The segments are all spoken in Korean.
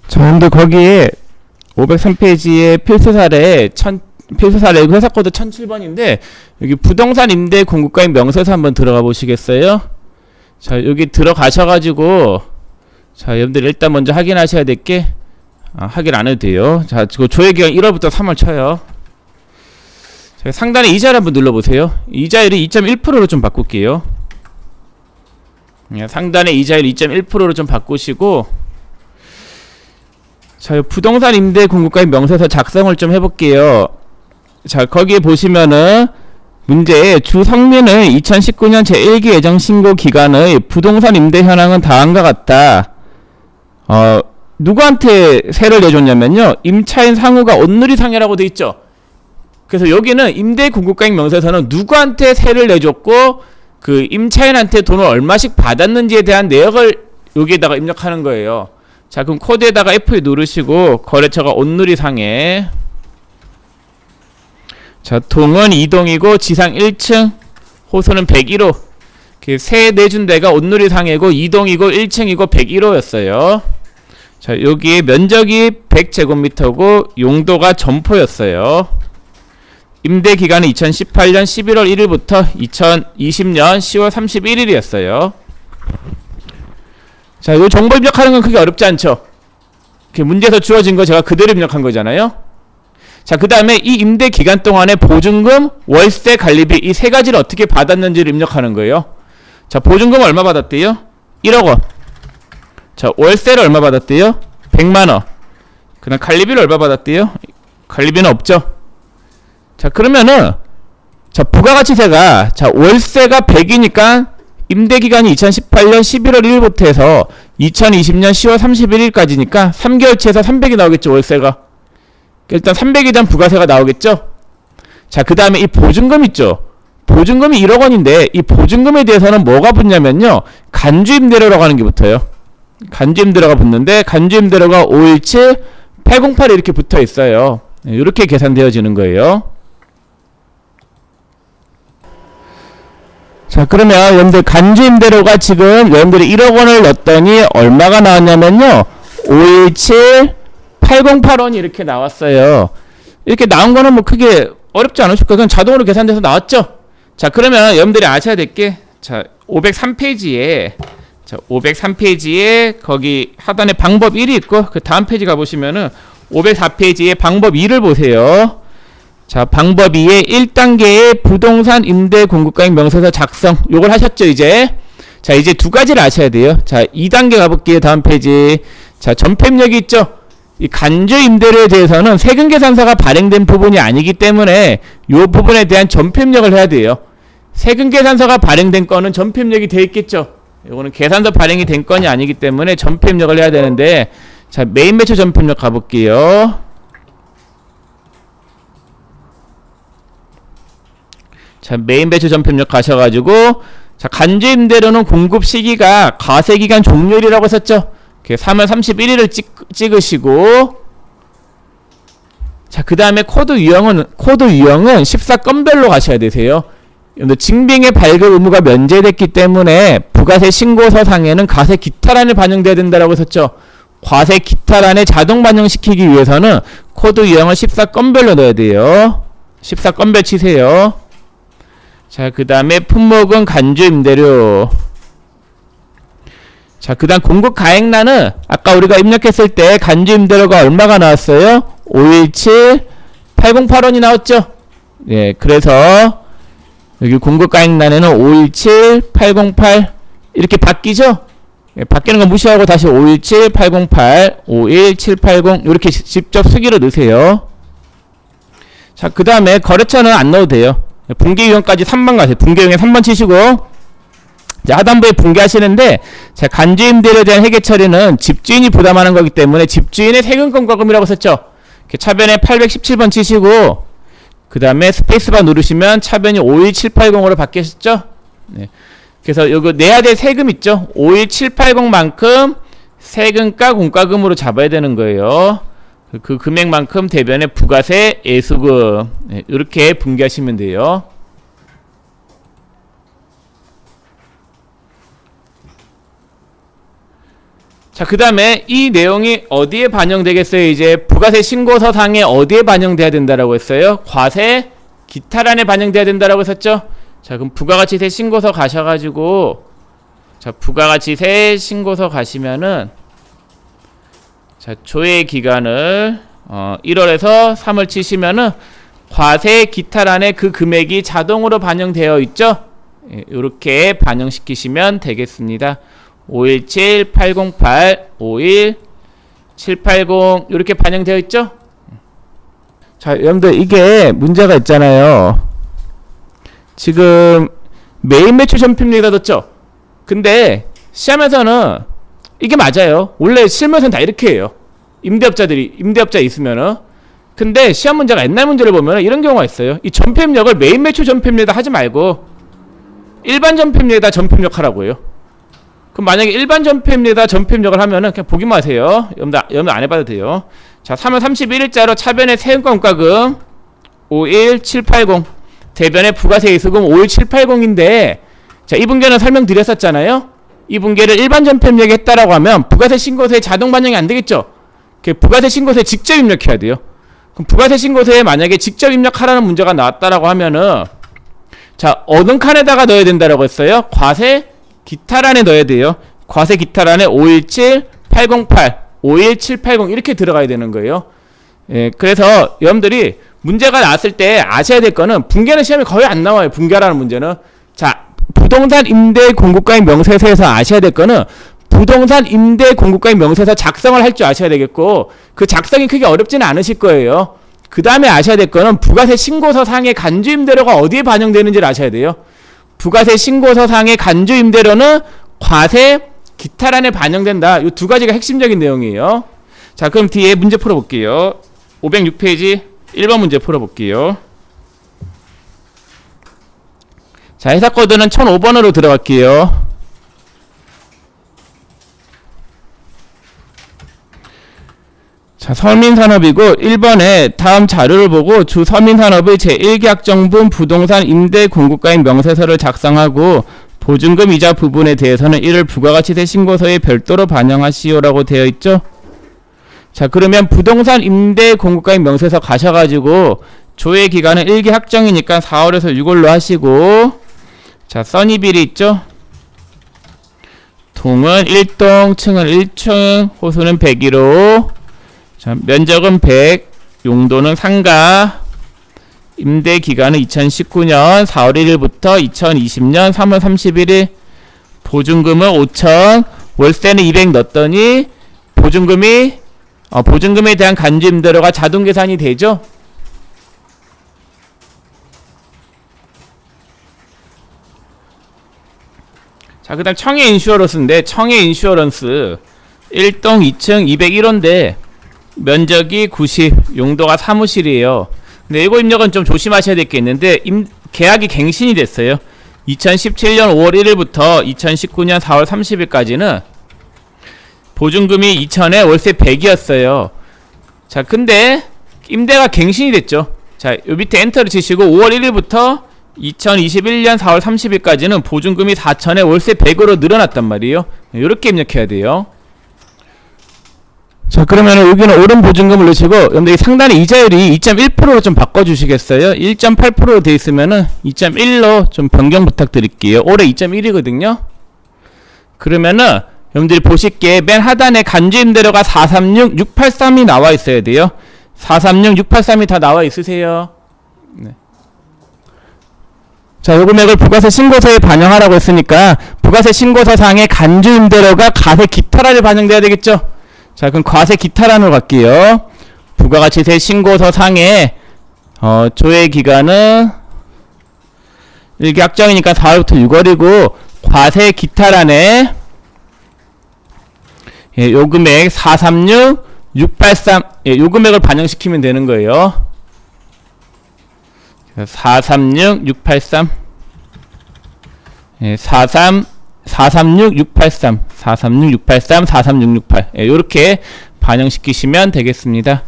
자, 근데 거기에 503페이지에 필수사례 회사 코드 1007번인데 여기 부동산 임대 공급가액 명세서 한번 들어가 보시겠어요? 자, 여기 들어가셔가지고 자, 여러분들 일단 먼저 확인하셔야 될 게 확인 안 해도 돼요. 자, 그 조회기간 1월부터 3월 쳐요. 자, 상단에 이자를 한번 눌러보세요. 이자율을 2.1%로 좀 바꿀게요. 상단에 이자율 2.1%로 좀 바꾸시고, 자, 부동산 임대 공급가액 명세서 작성을 좀 해볼게요. 자, 거기에 보시면은 문제에 주 성민의 2019년 제1기 예정 신고 기간의 부동산 임대 현황은 다음과 같다. 누구한테 세를 내줬냐면요, 임차인 상우가 온누리 상해라고 돼 있죠. 그래서 여기는 임대 공급가액 명세서는 누구한테 세를 내줬고 그 임차인한테 돈을 얼마씩 받았는지에 대한 내역을 여기에다가 입력하는 거예요. 자, 그럼 코드에다가 F2 누르시고 거래처가 온누리 상해. 자, 동은 2동이고 지상 1층, 호수는 101호. 세 내준 데가 온누리 상해고 2동이고 1층이고 101호였어요. 자, 여기에 면적이 100제곱미터고 용도가 점포였어요. 임대 기간은 2018년 11월 1일부터 2020년 10월 31일이었어요. 자, 요 정보 입력하는 건 크게 어렵지 않죠? 문제에서 주어진 거 제가 그대로 입력한 거잖아요. 자, 그 다음에 이 임대 기간 동안에 보증금, 월세, 관리비 이 세 가지를 어떻게 받았는지를 입력하는 거예요. 자, 보증금 얼마 받았대요? 1억 원. 자, 월세를 얼마 받았대요? 100만 원. 그 다음 관리비를 얼마 받았대요? 관리비는 없죠. 자, 그러면은 자, 부가가치세가 자, 월세가 100이니까 임대기간이 2018년 11월 1일부터 해서 2020년 10월 31일까지니까 3개월치에서 300이 나오겠죠, 월세가. 일단 300에 대한 부가세가 나오겠죠. 자, 그 다음에 이 보증금 있죠. 보증금이 1억 원인데 이 보증금에 대해서는 뭐가 붙냐면요, 간주임대료라고 하는 게 붙어요. 간주임대료가 붙는데 간주임대료가 517, 808에 이렇게 붙어 있어요. 이렇게 계산되어지는 거예요. 자, 그러면 여러분들 간주임대료가 지금 여러분들이 1억 원을 넣었더니 얼마가 나왔냐면요, 517, 808원이 이렇게 나왔어요. 이렇게 나온 거는 뭐 크게 어렵지 않으실 거예요. 그냥 자동으로 계산돼서 나왔죠. 자, 그러면 여러분들이 아셔야 될 게, 자, 503페이지에 자, 503페이지에 거기 하단에 방법 1이 있고 그 다음 페이지 가보시면은 504페이지에 방법 2를 보세요. 자, 방법 2에 1단계의 부동산 임대 공급가액 명세서 작성, 요걸 하셨죠, 이제. 자, 이제 두 가지를 아셔야 돼요. 자, 2단계 가볼게요. 다음 페이지. 자, 전폐입력이 있죠. 이 간주 임대료에 대해서는 세금계산서가 발행된 부분이 아니기 때문에 요 부분에 대한 전폐입력을 해야 돼요. 세금계산서가 발행된 건은 전폐입력이 되어 있겠죠. 요거는 계산서 발행이 된 건이 아니기 때문에 전폐입력을 해야 되는데, 자, 메인 매출 전폐입력 가볼게요. 자, 메인 배출 전폐입력 가셔가지고, 자, 간주 임대료는 공급 시기가 과세기간 종료일이라고 했었죠. 3월 31일을 찍으시고, 자, 그 다음에 코드 유형은 14건별로 가셔야 되세요. 증빙의 발급 의무가 면제됐기 때문에 부가세 신고서상에는 과세 기타란을 반영돼야 된다라고 했었죠. 과세 기타란에 자동 반영시키기 위해서는 코드 유형을 14건별로 넣어야 돼요. 14건별 치세요. 자, 그 다음에 품목은 간주 임대료. 자, 그 다음 공급 가액란은 아까 우리가 입력했을 때 간주 임대료가 얼마가 나왔어요? 517, 808원이 나왔죠? 예, 그래서 여기 공급 가액란에는 517, 808 이렇게 바뀌죠? 예, 바뀌는 거 무시하고 다시 517, 808, 51780 이렇게 직접 수기로 넣으세요. 자, 그 다음에 거래처는 안 넣어도 돼요. 붕괴유형까지 3번 가세요. 붕괴유형에 3번 치시고, 자, 하단부에 붕괴하시는데, 자, 간주임대료에 대한 회계 처리는 집주인이 부담하는 거기 때문에 집주인의 세금권과금이라고 썼죠. 차변에 817번 치시고, 그 다음에 스페이스바 누르시면 차변이 51780으로 바뀌었죠. 네. 그래서 요거 내야 될 세금 있죠. 51780만큼 세금과 공과금으로 잡아야 되는 거예요. 그 금액만큼 대변에 부가세, 예수금, 네, 이렇게 분개하시면 돼요. 자, 그 다음에 이 내용이 어디에 반영되겠어요? 이제 부가세 신고서상에 어디에 반영돼야 된다라고 했어요? 과세 기타란에 반영돼야 된다라고 했었죠? 자, 그럼 부가가치세 신고서 가셔가지고, 자, 부가가치세 신고서 가시면은, 자, 조회 기간을 1월에서 3월 치시면은 과세 기타란에 그 금액이 자동으로 반영되어 있죠? 예, 이렇게 반영시키시면 되겠습니다. 517, 808, 51, 780 이렇게 반영되어 있죠? 자, 여러분들 이게 문제가 있잖아요. 지금 메인 매출 전입률이 떴죠? 근데 시험에서는 이게 맞아요. 원래 실무에서는 다 이렇게 해요. 임대업자 있으면은. 근데 시험 문제가 옛날 문제를 보면 이런 경우가 있어요. 이 전폐입력을 메인 매출 전폐입력에다 하지 말고 일반 전폐입력에다 전폐입력 하라고 해요. 그럼 만약에 일반 전폐입력에다 전폐입력을 하면은 그냥 보기만 하세요. 여러분들 안 해봐도 돼요. 자, 3월 31일자로 차변의 세금과금가금 51780 대변의 부가세 이수금 51780인데, 자, 이 분계는 설명드렸었잖아요. 이 분계를 일반 전폐입력에 했다라고 하면 부가세 신고서에 자동 반영이 안 되겠죠. 부가세 신고서에 직접 입력해야 돼요. 그럼 부가세 신고서에 만약에 직접 입력하라는 문제가 나왔다라고 하면은, 자, 어느 칸에다가 넣어야 된다라고 했어요? 과세 기타란에 넣어야 돼요. 과세 기타란에 517, 808, 51780 이렇게 들어가야 되는 거예요. 예, 그래서 여러분들이 문제가 나왔을 때 아셔야 될 거는, 분계는 시험에 거의 안 나와요. 분계라는 문제는. 자, 부동산 임대 공급가액 명세서에서 아셔야 될 거는 부동산 임대 공급가액 명세서 작성을 할 줄 아셔야 되겠고, 그 작성이 크게 어렵지는 않으실 거예요. 그 다음에 아셔야 될 거는 부가세 신고서 상의 간주 임대료가 어디에 반영되는지를 아셔야 돼요. 부가세 신고서 상의 간주 임대료는 과세 기타란에 반영된다. 이 두 가지가 핵심적인 내용이에요. 자, 그럼 뒤에 문제 풀어볼게요. 506페이지 1번 문제 풀어볼게요. 자, 회사 코드는 1005번으로 들어갈게요. 자, 서민산업이고 1번에 다음 자료를 보고 주 서민산업의 제1계약정분 부동산 임대 공급가액 명세서를 작성하고 보증금 이자 부분에 대해서는 이를 부가가치세 신고서에 별도로 반영하시오라고 되어 있죠. 자, 그러면 부동산 임대 공급가액 명세서 가셔가지고 조회 기간은 1기 확정이니까 4월에서 6월로 하시고, 자, 써니비리 있죠. 동은 1동, 층은 1층, 호수는 101호, 자, 면적은 100, 용도는 상가, 임대 기간은 2019년 4월 1일부터 2020년 3월 31일, 보증금은 5천, 월세는 200 넣었더니 보증금에 대한 간주 임대료가 자동 계산이 되죠. 자, 그 다음 청해 인슈어런스인데, 청해 인슈어런스 1동 2층 201호인데 면적이 90, 용도가 사무실이에요. 근데 이거 입력은 좀 조심하셔야 될 게 있는데, 계약이 갱신이 됐어요. 2017년 5월 1일부터 2019년 4월 30일까지는 보증금이 2천에 월세 100이었어요. 자, 근데 임대가 갱신이 됐죠. 자, 요 밑에 엔터를 치시고 5월 1일부터 2021년 4월 30일까지는 보증금이 4천에 월세 100으로 늘어났단 말이에요. 이렇게 입력해야 돼요. 자, 그러면 여기는 옳은 보증금을 넣으시고, 여러분들 상단에 이자율이 2.1%로 좀 바꿔주시겠어요? 1.8%로 되어 있으면은 2.1로 좀 변경 부탁드릴게요. 올해 2.1이거든요. 그러면은 여러분들이 보실게 맨 하단에 간주 임대료가 436, 683이 나와 있어야 돼요. 436, 683이 다 나와 있으세요? 네. 자, 요 금액을 부가세 신고서에 반영하라고 했으니까 부가세 신고서상의 간주 임대료가 가세 기타란에 반영돼야 되겠죠? 자, 그럼 과세 기타란으로 갈게요. 부가가치세 신고서상의 조회 기간은 1기 확정이니까 4월부터 6월이고, 과세 기타란에 예, 요 금액 436, 683, 예, 요 금액을 반영시키면 되는 거예요. 436, 683, 예, 436, 683, 436, 683, 436, 68, 예, 요렇게 반영시키시면 되겠습니다.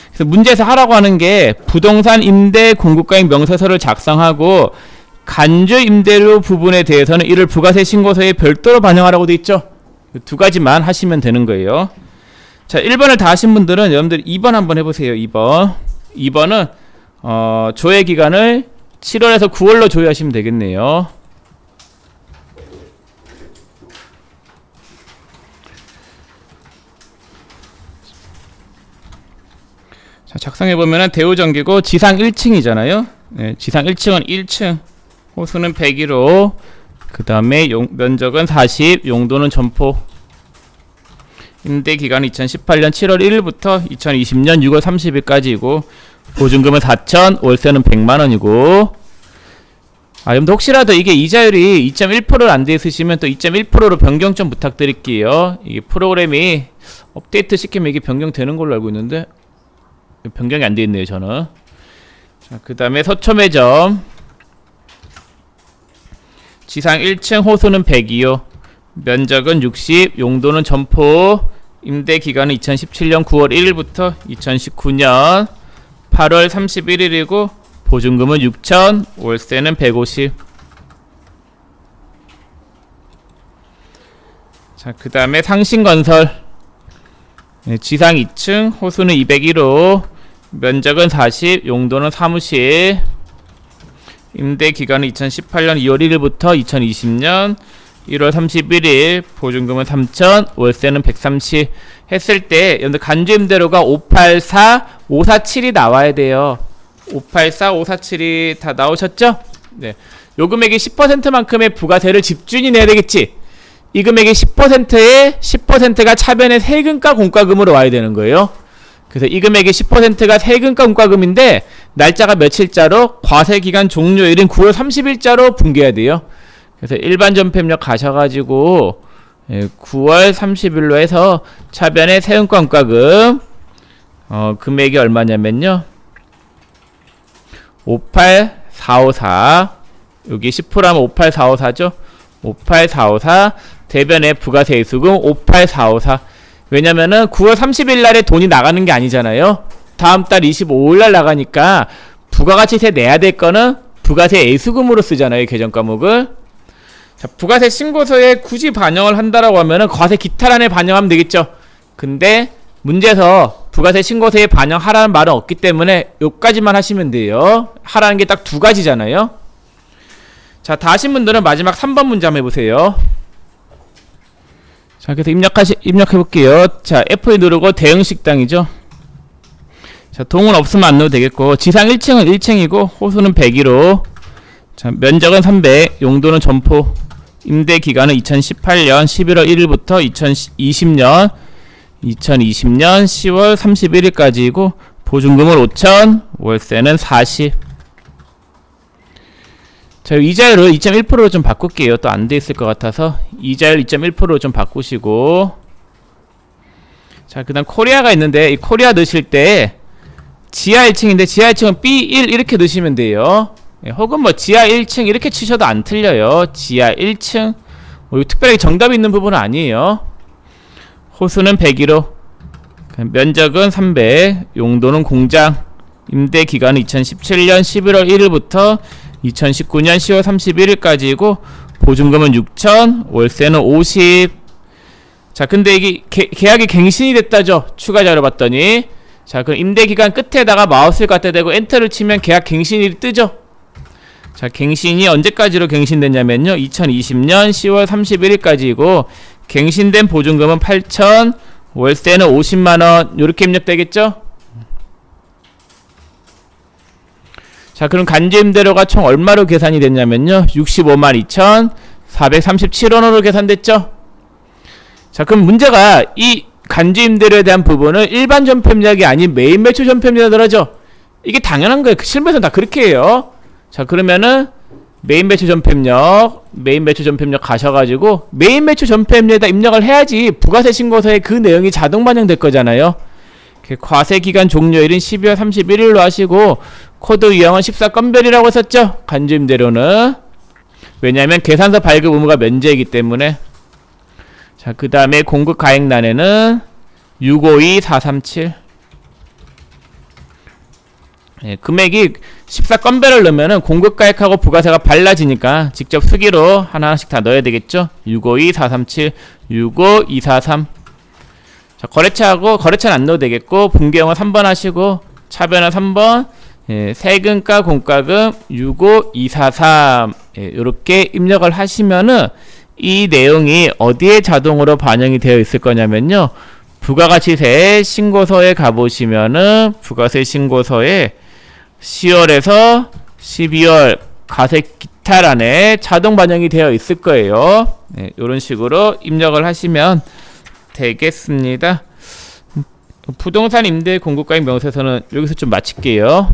그래서 문제에서 하라고 하는 게 부동산 임대 공급가액 명세서를 작성하고 간주 임대료 부분에 대해서는 이를 부가세 신고서에 별도로 반영하라고 돼 있죠. 두 가지만 하시면 되는 거예요. 자, 1번을 다 하신 분들은 여러분들 2번 한번 해보세요. 2번은 조회 기간을 7월에서 9월로 조회하시면 되겠네요. 자, 작성해보면은 대우전기고 지상 1층이잖아요. 네, 지상 1층은 1층, 호수는 101호, 그 다음에 면적은 40, 용도는 점포. 임대기간은 2018년 7월 1일부터 2020년 6월 30일까지이고 보증금은 4천, 월세는 100만원이고. 여러분들 혹시라도 이게 이자율이 2.1%를 안 돼 있으시면 또 2.1%로 변경 좀 부탁드릴게요. 이게 프로그램이 업데이트 시키면 이게 변경되는 걸로 알고 있는데 변경이 안 돼 있네요, 저는. 자, 그 다음에 서초매점 지상 1층, 호수는 102호, 면적은 60, 용도는 점포, 임대기간은 2017년 9월 1일부터 2019년 8월 31일이고 보증금은 6천, 월세는 150. 자, 그 다음에 상신건설 지상 2층, 호수는 201호, 면적은 40, 용도는 사무실, 임대기간은 2018년 2월 1일부터 2020년 1월 31일, 보증금은 3천, 월세는 130 했을 때 여러분들 간주임대료가 584, 547이 나와야 돼요. 584, 547이 다 나오셨죠? 네. 요 금액의 10%만큼의 부가세를 집주인이 내야 되겠지. 이 금액의 10%에 10%가 차변의 세금과 공과금으로 와야 되는 거예요. 그래서 이 금액의 10%가 세금과 공과금인데 날짜가 며칠자로 과세기간 종료일인 9월 30일자로 분개해야 돼요. 그래서 일반 전폐입력 가셔가지고 9월 30일로 해서 차변의 세금과 공과금 금액이 얼마냐면요 58454, 여기 10%하면 58454죠. 58454 대변의 부가세 이수금 58454. 왜냐면은 9월 30일 날에 돈이 나가는 게 아니잖아요. 다음 달 25일 날 나가니까 부가가치세 내야 될 거는 부가세 예수금으로 쓰잖아요, 계정 과목을. 자, 부가세 신고서에 굳이 반영을 한다라고 하면은 과세 기타란에 반영하면 되겠죠. 근데 문제에서 부가세 신고서에 반영하라는 말은 없기 때문에 요까지만 하시면 돼요. 하라는 게 딱 두 가지잖아요. 자, 다 하신 분들은 마지막 3번 문제 한번 해보세요. 자, 그래서 입력해볼게요. 자, F2 누르고 대응식당이죠. 자, 동은 없으면 안 넣어도 되겠고, 지상 1층은 1층이고, 호수는 101호. 자, 면적은 300, 용도는 점포. 임대기간은 2018년 11월 1일부터 2020년 10월 31일까지이고, 보증금은 5천, 월세는 40. 자, 이자율을 2.1%로 좀 바꿀게요. 또 안 돼 있을 것 같아서 이자율 2.1%로 좀 바꾸시고. 자, 그 다음 코리아가 있는데 이 코리아 넣으실 때 지하 1층인데 지하 1층은 B1 이렇게 넣으시면 돼요. 혹은 뭐 지하 1층 이렇게 치셔도 안 틀려요. 지하 1층 특별하게 정답이 있는 부분은 아니에요. 호수는 101호, 면적은 300, 용도는 공장, 임대기간은 2017년 11월 1일부터 2019년 10월 31일까지이고 보증금은 6천, 월세는 50. 자, 근데 이게 계약이 갱신이 됐다죠. 추가 자료 봤더니. 자, 그럼 임대기간 끝에다가 마우스를 갖다 대고 엔터를 치면 계약 갱신일이 뜨죠. 자, 갱신이 언제까지로 갱신됐냐면요 2020년 10월 31일까지이고 갱신된 보증금은 8천, 월세는 50만원 요렇게 입력되겠죠. 자, 그럼 간주임대료가 총 얼마로 계산이 됐냐면요 65만 2,437원으로 계산됐죠. 자, 그럼 문제가 이 간주임대료에 대한 부분을 일반 전폐입력이 아닌 메인 매출 전폐입력이라 하죠. 이게 당연한 거예요. 실무에서는 다 그렇게 해요. 자, 그러면은 메인 매출 전폐입력 가셔가지고 메인 매출 전폐입력에다 입력을 해야지 부가세 신고서에 그 내용이 자동 반영될 거잖아요. 과세기간 종료일인 12월 31일로 하시고 코드 유형은 14건별이라고 했었죠. 간주임대료는 왜냐하면 계산서 발급 의무가 면제이기 때문에. 자, 그 다음에 공급 가액란에는 652437 금액이 14건배를 넣으면은 공급가액하고 부가세가 발라지니까 직접 수기로 하나하나씩 다 넣어야 되겠죠. 652, 437, 652, 443. 자, 거래처는 안 넣어도 되겠고, 분기형은 3번 하시고, 차변은 3번, 예, 세금가, 공과금 65243. 예, 요렇게 입력을 하시면은 이 내용이 어디에 자동으로 반영이 되어 있을 거냐면요. 부가가치세 신고서에 가보시면은 부가세 신고서에 10월에서 12월 가세 기타란에 자동 반영이 되어 있을 거예요. 네, 이런 식으로 입력을 하시면 되겠습니다. 부동산 임대 공급가액 명세서는 여기서 좀 마칠게요.